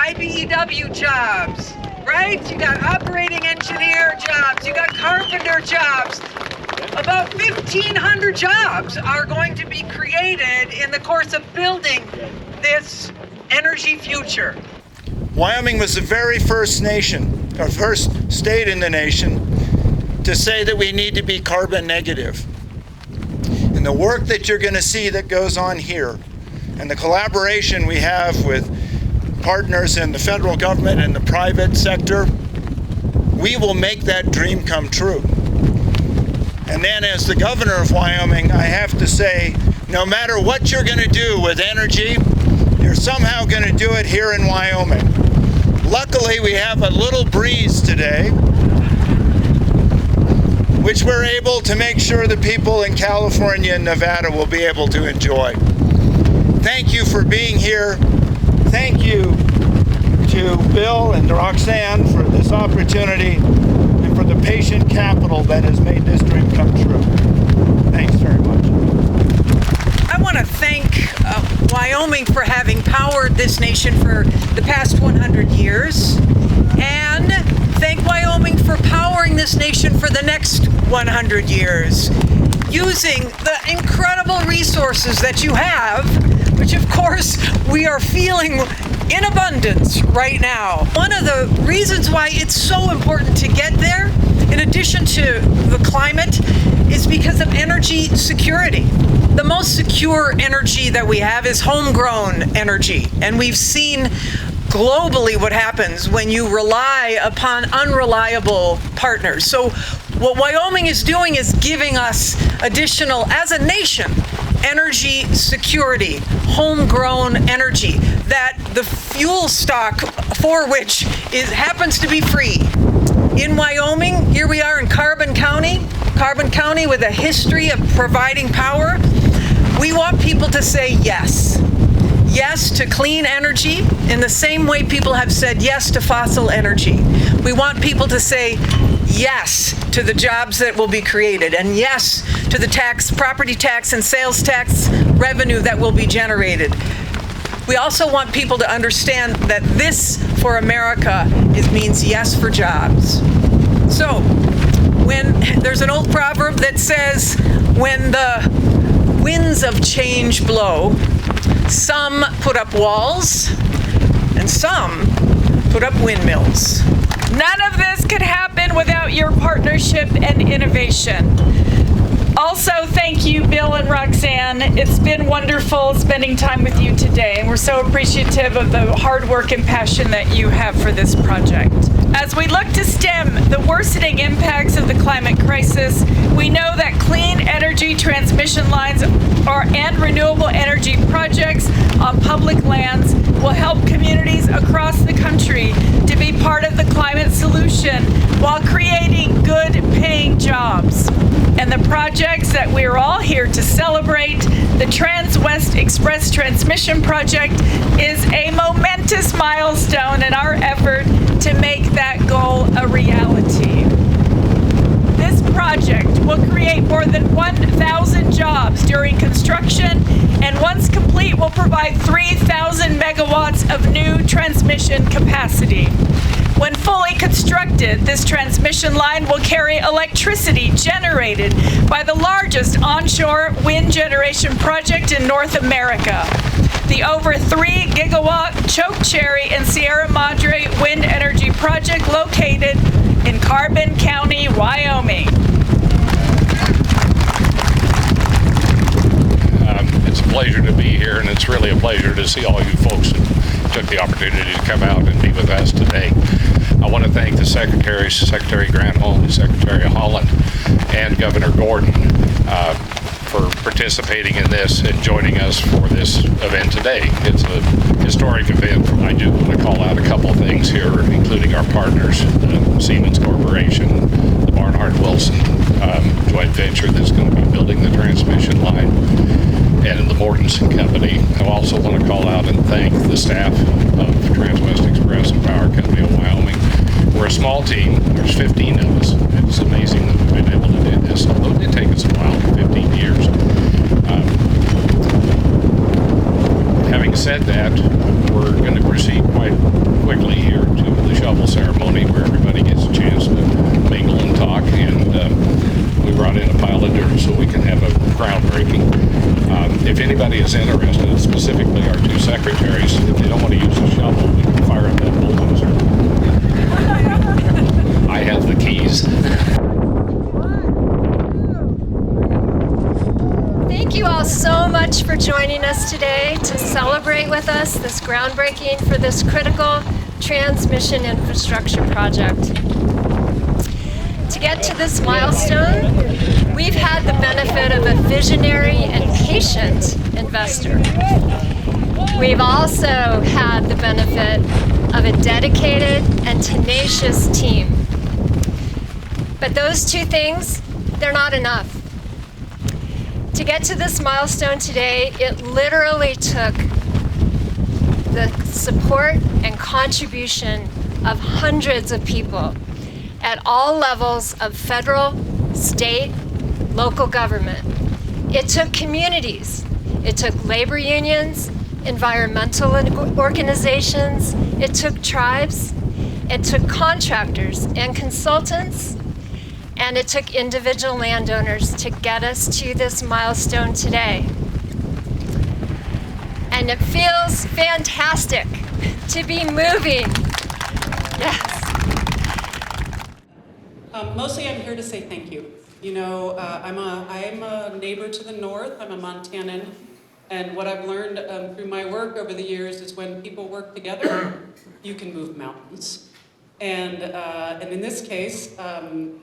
IBEW jobs, right? You got operating engineer jobs, you got carpenter jobs. About 1,500 jobs are going to be created in the course of building this energy future. Wyoming was the very first state in the nation to say that we need to be carbon negative. And the work that you're going to see that goes on here, and the collaboration we have with partners in the federal government and the private sector, we will make that dream come true. And then as the governor of Wyoming, I have to say, no matter what you're going to do with energy, you're somehow going to do it here in Wyoming. Luckily, we have a little breeze today, which we're able to make sure the people in California and Nevada will be able to enjoy. Thank you for being here. Thank you to Bill and Roxanne for this opportunity and for the patient capital that has made this dream come true. Thanks very much. I want to thank Wyoming for having powered this nation for the past 100 years, and thank Wyoming for powering this nation for the next 100 years, using the incredible resources that you have, which of course we are feeling in abundance right now. One of the reasons why it's so important to get there, in addition to the climate, is because of energy security. The most secure energy that we have is homegrown energy, and we've seen globally what happens when you rely upon unreliable partners. So what Wyoming is doing is giving us additional, as a nation, energy security, homegrown energy, that the fuel stock for which happens to be free. In Wyoming, here we are in Carbon County with a history of providing power. We want people to say yes. Yes to clean energy in the same way people have said yes to fossil energy. We want people to say yes to the jobs that will be created, and yes to the property tax and sales tax revenue that will be generated. We also want people to understand that this for America means yes for jobs. So when there's an old proverb that says, when the winds of change blow, some put up walls and some put up windmills. None of this could happen without your partnership and innovation. Also, thank you, Bill and Roxanne. It's been wonderful spending time with you today, and we're so appreciative of the hard work and passion that you have for this project. As we look to stem the worsening impacts of the climate crisis, we know that clean energy transmission lines and renewable energy projects on public lands will help communities across the country to be part of the climate solution while creating good paying jobs. And the projects that we're all here to celebrate, the TransWest Express Transmission Project, is a momentous milestone in our effort to make that goal a reality. This project will create more than 1,000 jobs during construction, and once complete will provide 3,000 megawatts of new transmission capacity. When fully constructed, this transmission line will carry electricity generated by the largest onshore wind generation project in North America, the over 3 gigawatt Choke Cherry and Sierra Madre wind energy project located in Carbon County, Wyoming. It's a pleasure to be here, and it's really a pleasure to see all you folks that took the opportunity to come out and be with us today. I want to thank the Secretary Granholm, Secretary Holland, and Governor Gordon for participating in this and joining us for this event today. It's a historic event. I do want to call out a couple things here, including our partners, the Siemens Corporation, the Barnhart-Wilson joint venture that's going to be building the transmission line, and the Mortensen Company. I also want to call out and thank the staff of TransWest Express and Power Company of Wyoming. We're a small team. There's 15 of us. It's amazing that we've been able to do this, although it did take us a while, 15 years. Having said that, we're going to proceed quite quickly here to the shovel ceremony where everybody gets a chance to mingle and talk, and we brought in a pile of dirt so we can have a groundbreaking. If anybody is interested, specifically our two secretaries, if they don't want to use a shovel, we can fire up that bulldozer. I have the keys. Thank you all so much for joining us today to celebrate with us this groundbreaking for this critical transmission infrastructure project. To get to this milestone, we've had the benefit of a visionary and patient investor. We've also had the benefit of a dedicated and tenacious team. But those two things, they're not enough. To get to this milestone today, it literally took the support and contribution of hundreds of people at all levels of federal, state, local government. It took communities. It took labor unions, environmental organizations. It took tribes. It took contractors and consultants. And it took individual landowners to get us to this milestone today. And it feels fantastic to be moving. Yes. Mostly I'm here to say thank you. You know, I'm a neighbor to the north, I'm a Montanan, and what I've learned through my work over the years is when people work together, you can move mountains. And in this case,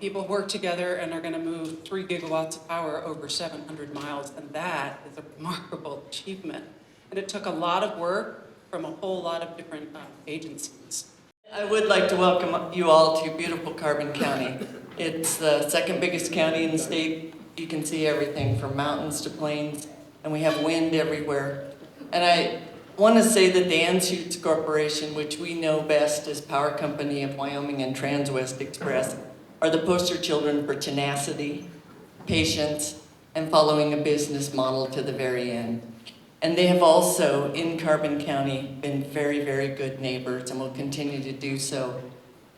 people work together and are going to move 3 gigawatts of power over 700 miles, and that is a remarkable achievement. And it took a lot of work from a whole lot of different agencies. I would like to welcome you all to beautiful Carbon County. It's the second biggest county in the state. You can see everything from mountains to plains, and we have wind everywhere. And I want to say that the Anschutz Corporation, which we know best as Power Company of Wyoming and TransWest Express, are the poster children for tenacity, patience, and following a business model to the very end. And they have also, in Carbon County, been very, very good neighbors and will continue to do so.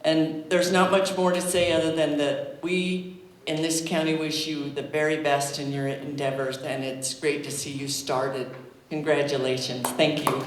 And there's not much more to say other than that we in this county wish you the very best in your endeavors, and it's great to see you started. Congratulations. Thank you.